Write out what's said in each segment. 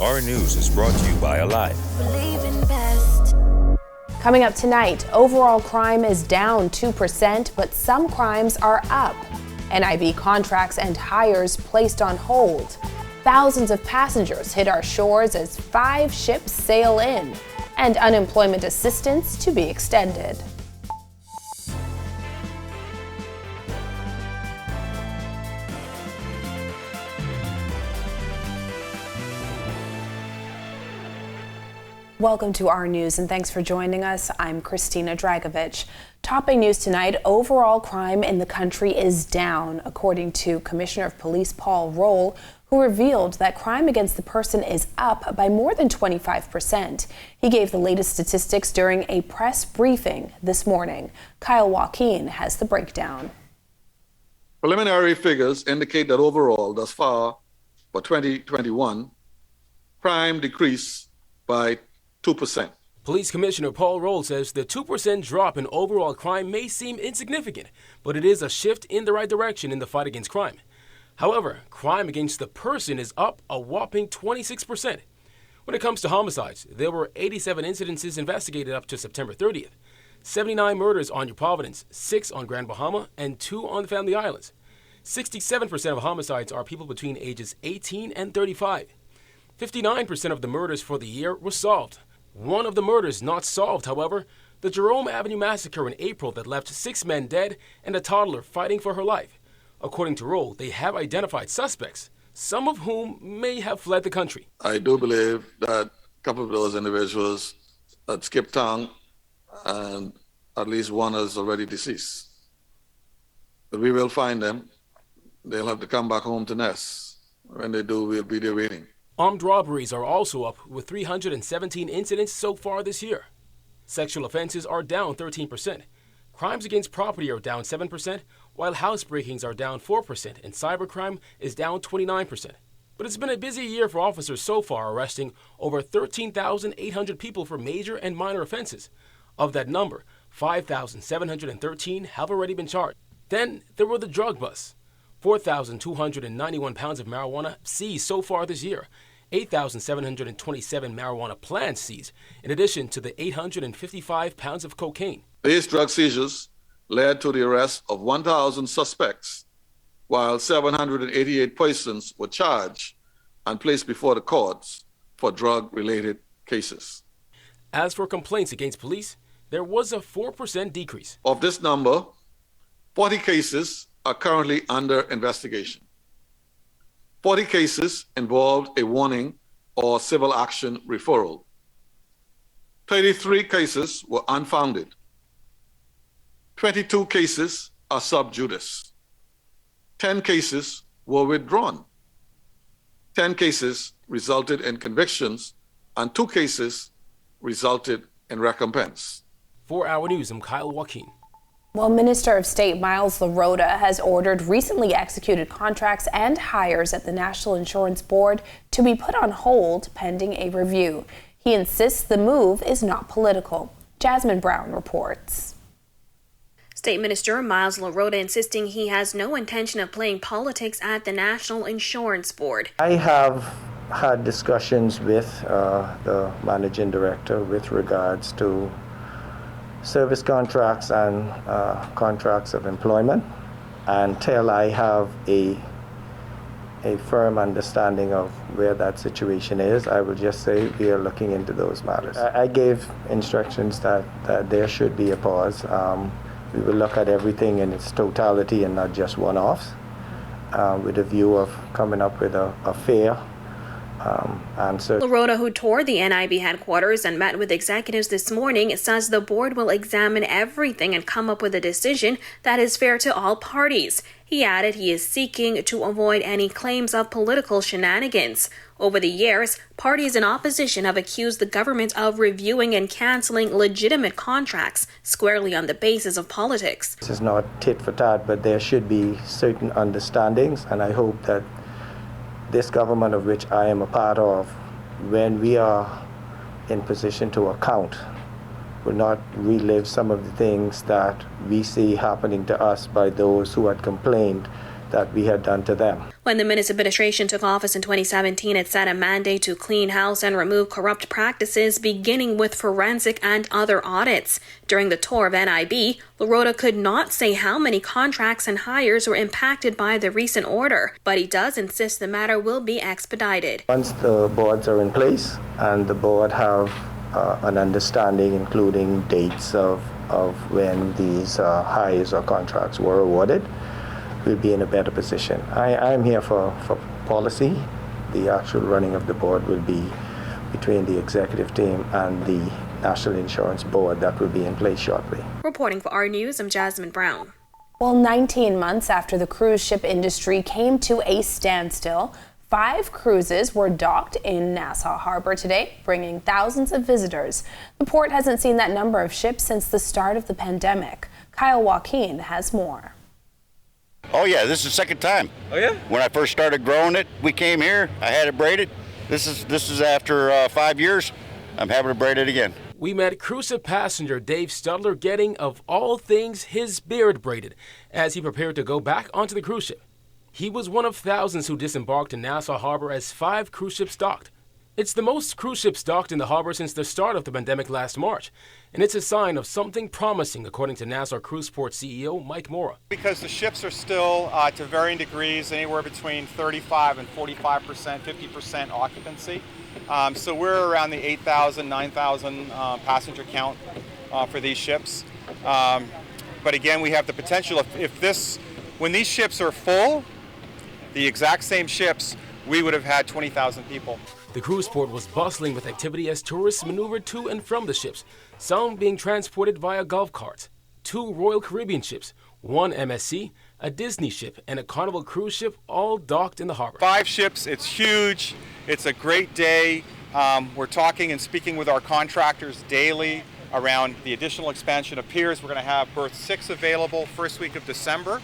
Our news is brought to you by Alive. Coming up tonight, overall crime is down 2%, but some crimes are up. NIB contracts and hires placed on hold. Thousands of passengers hit our shores as 5 ships sail in, and unemployment assistance to be extended. Welcome to our news and thanks for joining us. I'm Christina Dragovich. Topping news tonight, overall crime in the country is down, according to Commissioner of Police Paul Roll, who revealed that crime against the person is up by more than 25%. He gave the latest statistics during a press briefing this morning. Kyle Joaquin has the breakdown. Preliminary figures indicate that overall, thus far, for 2021, crime decreased by 2%. Police Commissioner Paul Roll says the 2% drop in overall crime may seem insignificant, but it is a shift in the right direction in the fight against crime. However, crime against the person is up a whopping 26%. When it comes to homicides, there were 87 incidences investigated up to September 30th, 79 murders on New Providence, 6 on Grand Bahama, and 2 on the Family Islands. 67% of homicides are people between ages 18 and 35. 59% of the murders for the year were solved. One of the murders not solved, however, the Jerome Avenue massacre in April that left 6 men dead and a toddler fighting for her life. According to Roll, they have identified suspects, some of whom may have fled the country. I do believe that a couple of those individuals had skipped town and at least one is already deceased. But we will find them. They'll have to come back home to nest. When they do, we'll be there waiting. Armed robberies are also up, with 317 incidents so far this year. Sexual offenses are down 13%. Crimes against property are down 7%, while house breakings are down 4%, and cybercrime is down 29%. But it's been a busy year for officers so far, arresting over 13,800 people for major and minor offenses. Of that number, 5,713 have already been charged. Then there were the drug busts. 4,291 pounds of marijuana seized so far this year, 8,727 marijuana plants seized, in addition to the 855 pounds of cocaine. These drug seizures led to the arrest of 1,000 suspects, while 788 persons were charged and placed before the courts for drug-related cases. As for complaints against police, there was a 4% decrease. Of this number, 40 cases are currently under investigation. 40 cases involved a warning or civil action referral. 33 cases were unfounded. 22 cases are sub judice. 10 cases were withdrawn. 10 cases resulted in convictions, and 2 cases resulted in recompense. For Our News, I'm Kyle Joaquin. Well, Minister of State Miles LaRota has ordered recently executed contracts and hires at the National Insurance Board to be put on hold pending a review. He insists the move is not political. Jasmine Brown reports. State Minister Miles LaRota insisting he has no intention of playing politics at the National Insurance Board. I have had discussions with the managing director with regards to service contracts and contracts of employment. Until I have a firm understanding of where that situation is, I will just say we are looking into those matters. I gave instructions that there should be a pause. We will look at everything in its totality and not just one-offs, with a view of coming up with a fair answer. LaRota, who toured the NIB headquarters and met with executives this morning, says the board will examine everything and come up with a decision that is fair to all parties. He added he is seeking to avoid any claims of political shenanigans. Over the years, parties in opposition have accused the government of reviewing and canceling legitimate contracts squarely on the basis of politics. This is not tit for tat, but there should be certain understandings, and I hope that this government, of which I am a part of, when we are in position to account, will not relive some of the things that we see happening to us by those who had complained that we had done to them. When the Minutes administration took office in 2017, it set a mandate to clean house and remove corrupt practices, beginning with forensic and other audits. During the tour of NIB, LaRota could not say how many contracts and hires were impacted by the recent order, but he does insist the matter will be expedited. Once the boards are in place and the board have an understanding, including dates of when these hires or contracts were awarded, we'll be in a better position. I'm here for policy. The actual running of the board will be between the executive team and the National Insurance Board that will be in place shortly. Reporting for our News, I'm Jasmine Brown. Well, 19 months after the cruise ship industry came to a standstill, 5 cruises were docked in Nassau Harbor today, bringing thousands of visitors. The port hasn't seen that number of ships since the start of the pandemic. Kyle Joaquin has more. Oh yeah, this is the second time. Oh yeah? When I first started growing it, we came here, I had it braided. This is after 5 years, I'm having it braided again. We met cruise ship passenger Dave Studler getting, of all things, his beard braided as he prepared to go back onto the cruise ship. He was one of thousands who disembarked in Nassau Harbor as 5 cruise ships docked. It's the most cruise ships docked in the harbor since the start of the pandemic last March, and it's a sign of something promising, according to Nassau Cruise Port CEO Mike Mora. Because the ships are still, to varying degrees, anywhere between 35 and 45%, 50% occupancy. So we're around the 8,000, 9,000 passenger count for these ships. But again, we have the potential, when these ships are full, the exact same ships, we would have had 20,000 people. The cruise port was bustling with activity as tourists maneuvered to and from the ships, some being transported via golf carts. 2 Royal Caribbean ships, 1 MSC, a Disney ship, and a Carnival cruise ship all docked in the harbor. 5 ships, it's huge, it's a great day. We're talking and speaking with our contractors daily around the additional expansion of piers. We're going to have berth 6 available first week of December,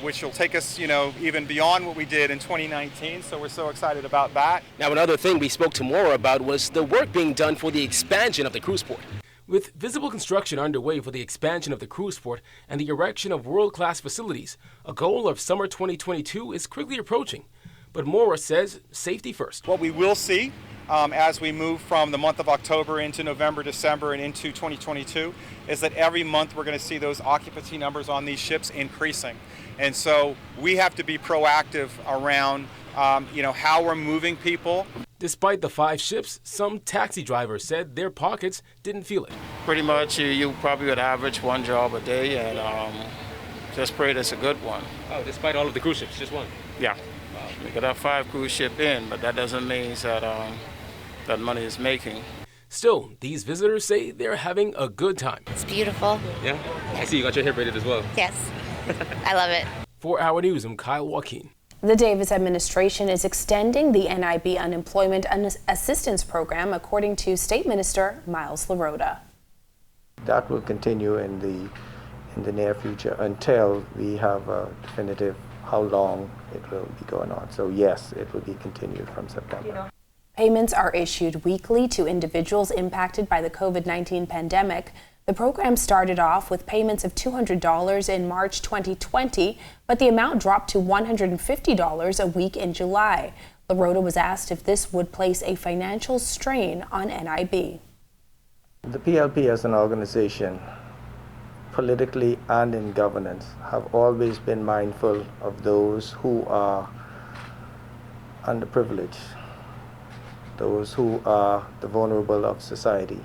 which will take us, even beyond what we did in 2019. So we're so excited about that. Now, another thing we spoke to Mora about was the work being done for the expansion of the cruise port. With visible construction underway for the expansion of the cruise port and the erection of world-class facilities, a goal of summer 2022 is quickly approaching. But Mora says safety first. What we will see as we move from the month of October into November, December, and into 2022 is that every month we're going to see those occupancy numbers on these ships increasing. And so we have to be proactive around how we're moving people. Despite the 5 ships, some taxi drivers said their pockets didn't feel it. Pretty much you probably would average 1 job a day, and just pray that's a good one. Oh, despite all of the cruise ships, just 1? Yeah. We could have 5 cruise ship in, but that doesn't mean that money is making. Still, these visitors say they're having a good time. It's beautiful. Yeah? I see you got your hair braided as well. Yes. I love it. For Our News, I'm Kyle Joaquin. The Davis administration is extending the NIB Unemployment Assistance Program, according to State Minister Miles LaRota. That will continue in the near future until we have a definitive how long it will be going on. So yes, it will be continued from September. Payments are issued weekly to individuals impacted by the COVID-19 pandemic. The program started off with payments of $200 in March 2020, but the amount dropped to $150 a week in July. LaRota was asked if this would place a financial strain on NIB. The PLP as an organization, politically and in governance, have always been mindful of those who are underprivileged, those who are the vulnerable of society.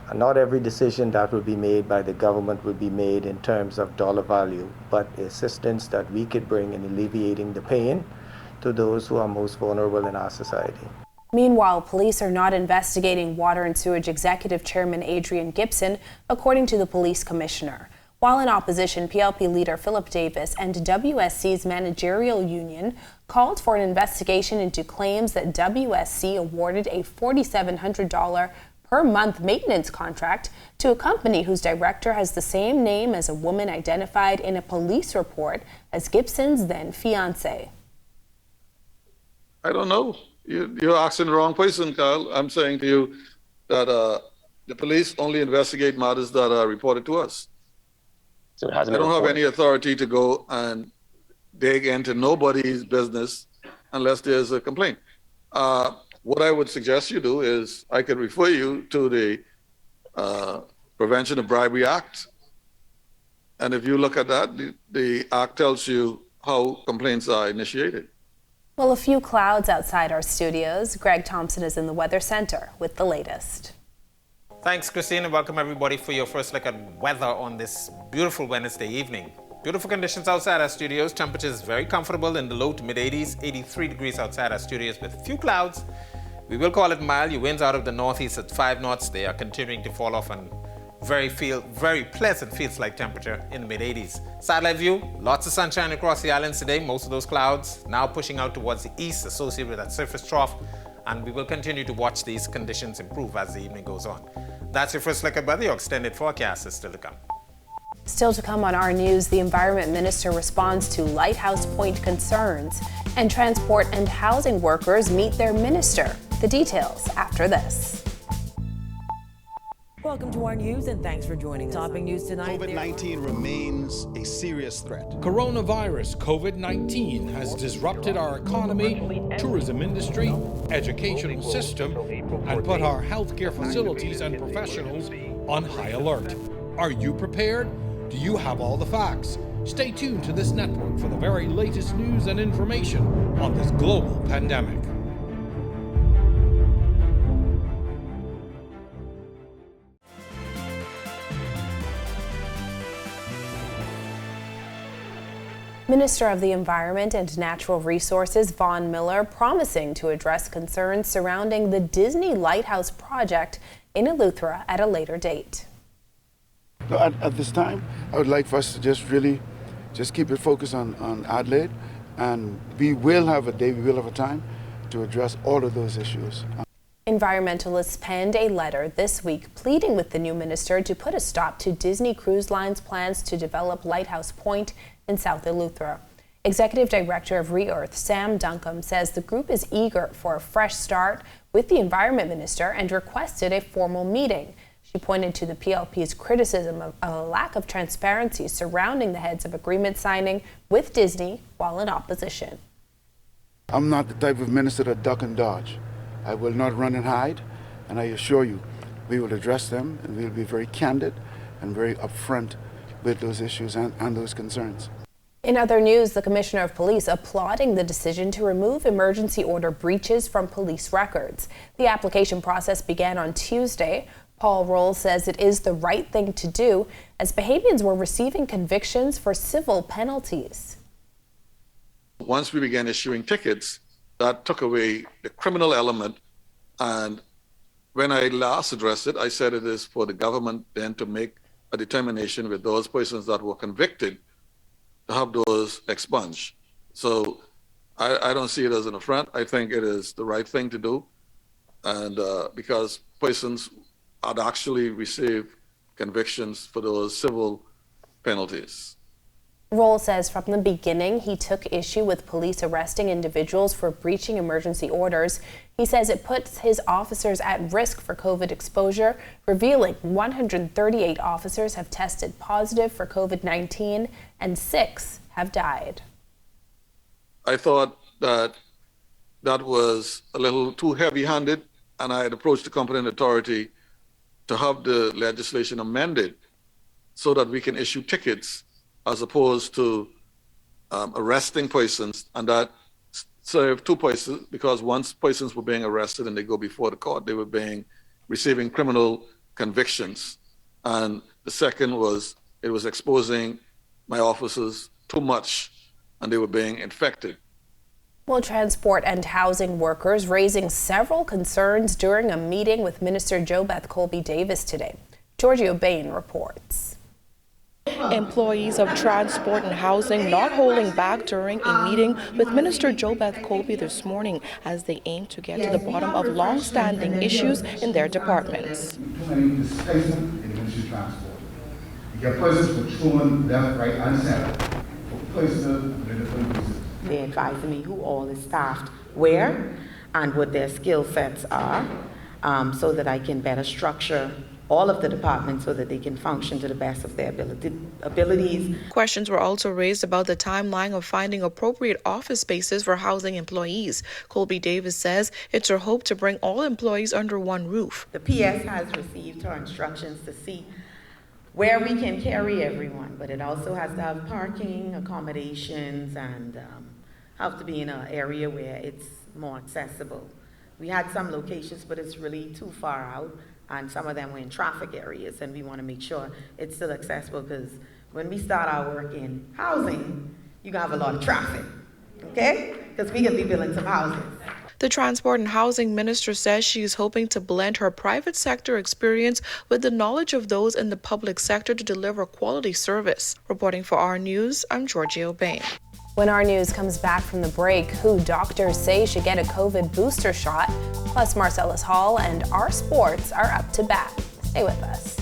And not every decision that will be made by the government will be made in terms of dollar value, but assistance that we could bring in alleviating the pain to those who are most vulnerable in our society. Meanwhile, police are not investigating Water and Sewage Executive Chairman Adrian Gibson, according to the police commissioner. While in opposition, PLP leader Philip Davis and WSC's managerial union called for an investigation into claims that WSC awarded a $4,700 per month maintenance contract to a company whose director has the same name as a woman identified in a police report as Gibson's then fiancée. I don't know. You're asking the wrong person, Kyle. I'm saying to you that the police only investigate matters that are reported to us. So it hasn't I been don't have reported. any authority to go and dig into nobody's business unless there's a complaint. What I would suggest you do is I could refer you to the Prevention of Bribery Act. And if you look at that, the act tells you how complaints are initiated. Well, a few clouds outside our studios. Greg Thompson is in the Weather Center with the latest. Thanks, Christine, and welcome everybody for your first look at weather on this beautiful Wednesday evening. Beautiful conditions outside our studios. Temperatures very comfortable in the low to mid 80s, 83 degrees outside our studios with a few clouds. We will call it mild. Your winds out of the northeast at 5 knots. They are continuing to fall off and very pleasant feels like temperature in the mid 80s. Satellite view, lots of sunshine across the islands today. Most of those clouds now pushing out towards the east associated with that surface trough. And we will continue to watch these conditions improve as the evening goes on. That's your first look at weather. Your extended forecast is still to come. Still to come on our news, the Environment Minister responds to Lighthouse Point concerns, and transport and housing workers meet their minister. The details after this. Welcome to our news and thanks for joining us. Topping news tonight. COVID-19 remains a serious threat. Coronavirus COVID-19 has disrupted our economy, tourism industry, educational system, and put our healthcare facilities and professionals on high alert. Are you prepared? Do you have all the facts? Stay tuned to this network for the very latest news and information on this global pandemic. Minister of the Environment and Natural Resources Vaughn Miller promising to address concerns surrounding the Disney Lighthouse project in Eleuthera at a later date. At this time, I would like for us to just keep it focused on Adelaide, and we will have a time to address all of those issues. Environmentalists penned a letter this week pleading with the new minister to put a stop to Disney Cruise Line's plans to develop Lighthouse Point in South Eleuthera. Executive Director of Re-Earth, Sam Duncombe, says the group is eager for a fresh start with the Environment Minister and requested a formal meeting. She pointed to the PLP's criticism of a lack of transparency surrounding the heads of agreement signing with Disney while in opposition. I'm not the type of minister to duck and dodge. I will not run and hide, and I assure you, we will address them, and we'll be very candid and very upfront with those issues and those concerns. In other news, the Commissioner of Police applauding the decision to remove emergency order breaches from police records. The application process began on Tuesday. Paul Roll says it is the right thing to do as Bahamians were receiving convictions for civil penalties. Once we began issuing tickets, that took away the criminal element. And when I last addressed it, I said it is for the government then to make a determination with those persons that were convicted to have those expunged. So I don't see it as an affront. I think it is the right thing to do. And because persons had actually received convictions for those civil penalties. Roll says from the beginning he took issue with police arresting individuals for breaching emergency orders. He says it puts his officers at risk for COVID exposure, revealing 138 officers have tested positive for COVID-19 and 6 have died. I thought that was a little too heavy-handed, and I had approached the competent authority to have the legislation amended so that we can issue tickets as opposed to arresting persons, and that served two persons, because once persons were being arrested and they go before the court, they were receiving criminal convictions. And the second was, it was exposing my officers too much and they were being infected. Well, transport and housing workers raising several concerns during a meeting with Minister JoBeth Colby Davis today. Giorgio Bain reports. Employees of transport and housing not holding back during a meeting with Minister JoBeth Colby this morning as they aim to get to the bottom of long-standing issues in their departments. They advise me who all is staffed where and what their skill sets are so that I can better structure all of the departments so that they can function to the best of their abilities. Questions were also raised about the timeline of finding appropriate office spaces for housing employees. Colby Davis says it's her hope to bring all employees under one roof. The PS has received her instructions to see where we can carry everyone, but it also has to have parking, accommodations, and have to be in an area where it's more accessible. We had some locations, but it's really too far out, and some of them were in traffic areas, and we want to make sure it's still accessible, because when we start our work in housing, you're going to have a lot of traffic, okay? Because we're going to be building some houses. The Transport and Housing Minister says she is hoping to blend her private sector experience with the knowledge of those in the public sector to deliver quality service. Reporting for Our News, I'm Georgia O'Bain. When Our News comes back from the break, who doctors say should get a COVID booster shot, plus Marcellus Hall and our sports are up to bat. Stay with us.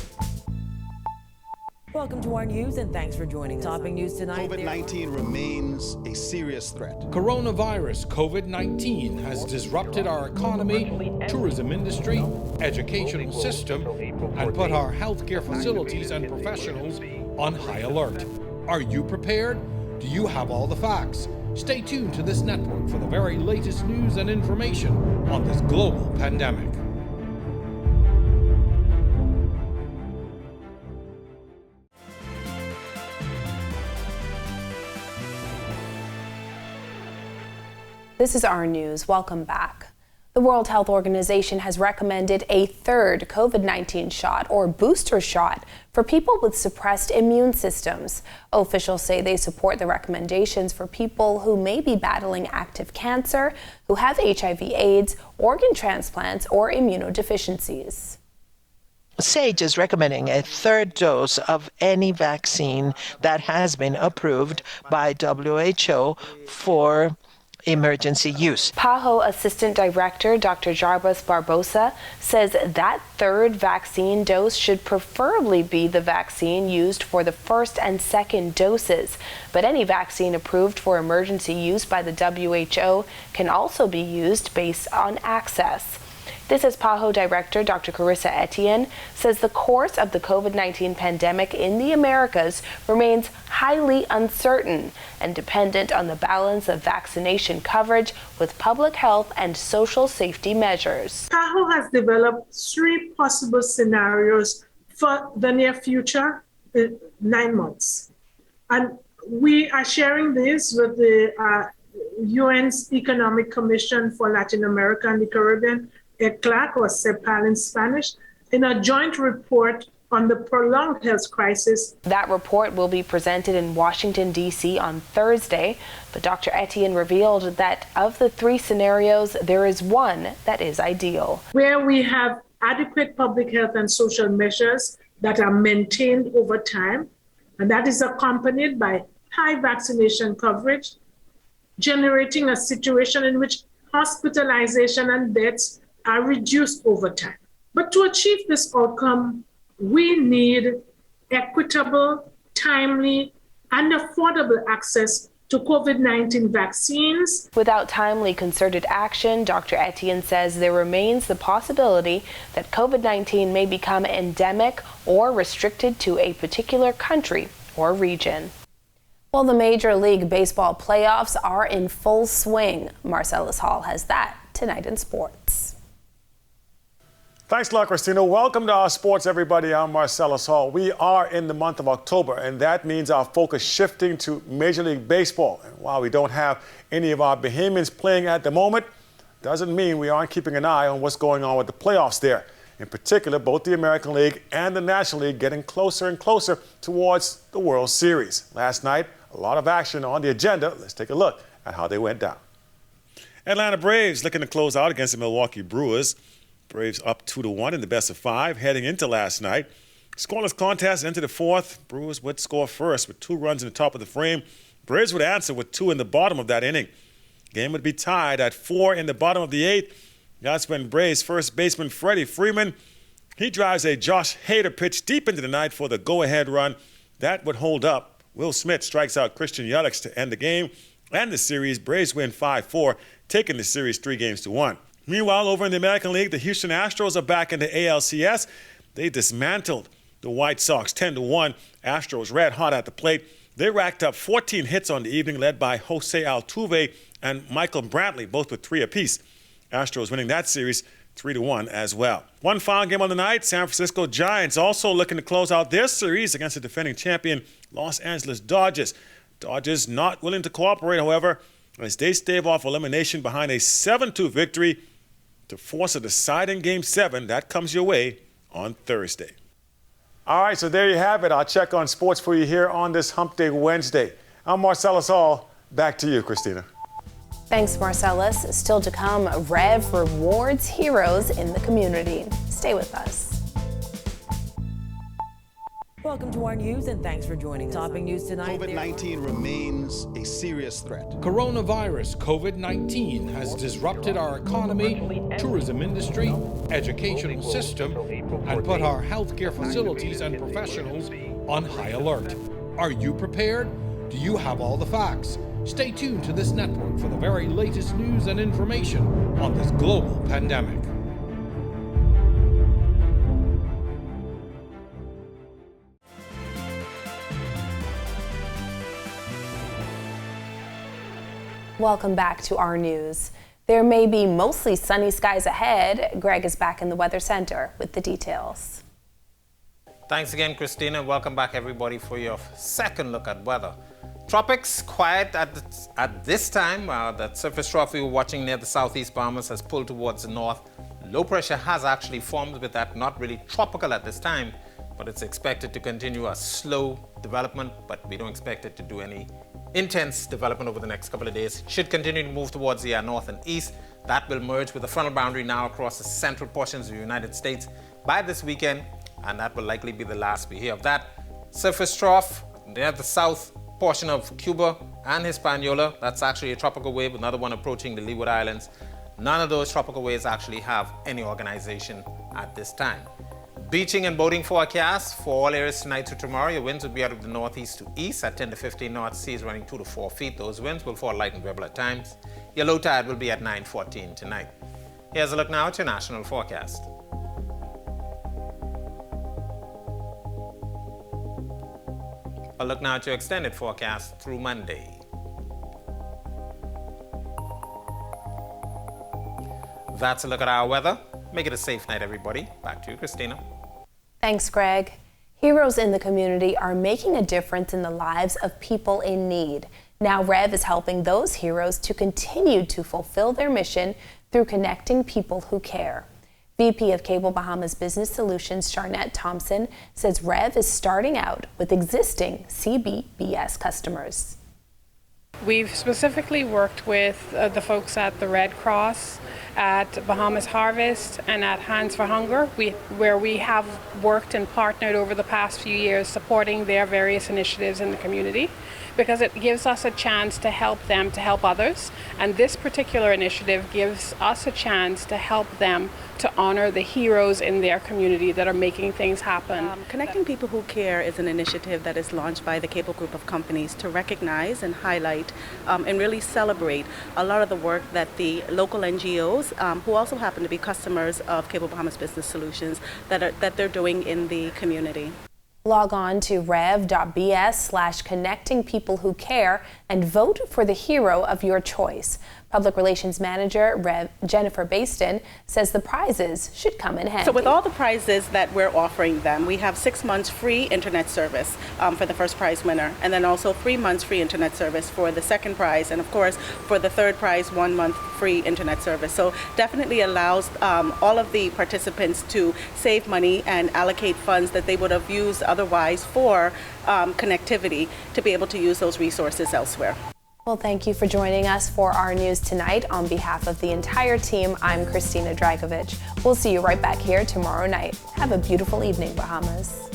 Welcome to Our News and thanks for joining us. Topping news tonight. COVID-19 remains a serious threat. Coronavirus COVID-19 has disrupted our economy, tourism industry, educational system, and put our healthcare facilities and professionals on high alert. Are you prepared? Do you have all the facts? Stay tuned to this network for the very latest news and information on this global pandemic. This is Our News. Welcome back. The World Health Organization has recommended a third COVID-19 shot or booster shot for people with suppressed immune systems. Officials say they support the recommendations for people who may be battling active cancer, who have HIV/AIDS, organ transplants, or immunodeficiencies. Sewage is recommending a third dose of any vaccine that has been approved by WHO for emergency use. PAHO Assistant Director Dr. Jarbas Barbosa says that third vaccine dose should preferably be the vaccine used for the first and second doses, but any vaccine approved for emergency use by the WHO can also be used based on access. This is PAHO Director Dr. Carissa Etienne says the course of the COVID-19 pandemic in the Americas remains highly uncertain and dependent on the balance of vaccination coverage with public health and social safety measures. PAHO has developed 3 possible scenarios for the near future, 9 months. And we are sharing this with the UN's Economic Commission for Latin America and the Caribbean, ECLAC, or CEPAL in Spanish, in a joint report on the prolonged health crisis. That report will be presented in Washington, D.C. on Thursday, but Dr. Etienne revealed that of the 3 scenarios, there is one that is ideal. Where we have adequate public health and social measures that are maintained over time, and that is accompanied by high vaccination coverage, generating a situation in which hospitalization and deaths are reduced over time. But to achieve this outcome, we need equitable, timely, and affordable access to COVID-19 vaccines. Without timely concerted action, Dr. Etienne says there remains the possibility that COVID-19 may become endemic or restricted to a particular country or region. Well, the Major League Baseball playoffs are in full swing. Marcellus Hall has that tonight in sports. Thanks a lot, Christina. Welcome to our sports, everybody. I'm Marcellus Hall. We are in the month of October, and that means our focus shifting to Major League Baseball. And while we don't have any of our Bahamians playing at the moment, doesn't mean we aren't keeping an eye on what's going on with the playoffs there. In particular, both the American League and the National League getting closer and closer towards the World Series. Last night, a lot of action on the agenda. Let's take a look at how they went down. Atlanta Braves looking to close out against the Milwaukee Brewers. Braves up 2-1 in the best of 5 heading into last night. Scoreless contest into the 4th. Brewers would score first with 2 runs in the top of the frame. Braves would answer with 2 in the bottom of that inning. Game would be tied at 4 in the bottom of the 8th. That's when Braves first baseman Freddie Freeman, he drives a Josh Hader pitch deep into the night for the go-ahead run. That would hold up. Will Smith strikes out Christian Yelich to end the game and the series. Braves win 5-4, taking the series 3-1. Meanwhile, over in the American League, the Houston Astros are back in the ALCS. They dismantled the White Sox 10-1. Astros red hot at the plate. They racked up 14 hits on the evening, led by Jose Altuve and Michael Brantley, both with 3 apiece. Astros winning that series 3-1 as well. One final game on the night, San Francisco Giants also looking to close out their series against the defending champion Los Angeles Dodgers. Dodgers not willing to cooperate, however, as they stave off elimination behind a 7-2 victory to force a deciding Game 7. That comes your way on Thursday. All right, so there you have it. I'll check on sports for you here on this Hump Day Wednesday. I'm Marcellus Hall. Back to you, Christina. Thanks, Marcellus. Still to come, Rev rewards heroes in the community. Stay with us. Welcome to our news and thanks for joining us. Topping news tonight. COVID-19 remains a serious threat. Coronavirus COVID-19 has disrupted our economy, tourism industry, educational system, and put our healthcare facilities and professionals on high alert. Are you prepared? Do you have all the facts? Stay tuned to this network for the very latest news and information on this global pandemic. Welcome back to our news. There may be mostly sunny skies ahead. Greg is back in the Weather Center with the details. Thanks again, Christina. Welcome back, everybody, for your second look at weather. Tropics quiet at this time. That surface trough we were watching near the southeast Bahamas has pulled towards the north. Low pressure has actually formed with that, not really tropical at this time, but it's expected to continue a slow development, but we don't expect it to do any intense development over the next couple of days. Should continue to move towards the north and east. That will merge with the frontal boundary now across the central portions of the United States by this weekend, and that will likely be the last we hear of that. Surface trough near the south portion of Cuba and Hispaniola. That's actually a tropical wave, another one approaching the Leeward Islands. None of those tropical waves actually have any organization at this time. Beaching and boating forecast for all areas tonight to tomorrow. Your winds will be out of the northeast to east at 10 to 15 knots. Seas running 2 to 4 feet. Those winds will fall light and variable at times. Your low tide will be at 9:14 tonight. Here's a look now at your national forecast. A look now at your extended forecast through Monday. That's a look at our weather. Make it a safe night, everybody. Back to you, Christina. Thanks, Greg. Heroes in the community are making a difference in the lives of people in need. Now Rev is helping those heroes to continue to fulfill their mission through connecting people who care. VP of Cable Bahamas Business Solutions, Charnette Thompson, says Rev is starting out with existing CBBS customers. We've specifically worked with the folks at the Red Cross, at Bahamas Harvest, and at Hands for Hunger, where we have worked and partnered over the past few years supporting their various initiatives in the community, because it gives us a chance to help them to help others. And this particular initiative gives us a chance to help them to honor the heroes in their community that are making things happen. Connecting People Who Care is an initiative that is launched by the Cable Group of companies to recognize and highlight and really celebrate a lot of the work that the local NGOs, who also happen to be customers of Cable Bahamas Business Solutions, that they're doing in the community. Log on to rev.bs/connecting people who care and vote for the hero of your choice. Public Relations Manager Jennifer Baston says the prizes should come in handy. So with all the prizes that we're offering them, we have 6 months free internet service for the first prize winner, and then also 3 months free internet service for the second prize, and of course for the third prize 1 month free internet service. So definitely allows all of the participants to save money and allocate funds that they would have used otherwise for connectivity to be able to use those resources elsewhere. Well, thank you for joining us for our news tonight. On behalf of the entire team, I'm Christina Dragovich. We'll see you right back here tomorrow night. Have a beautiful evening, Bahamas.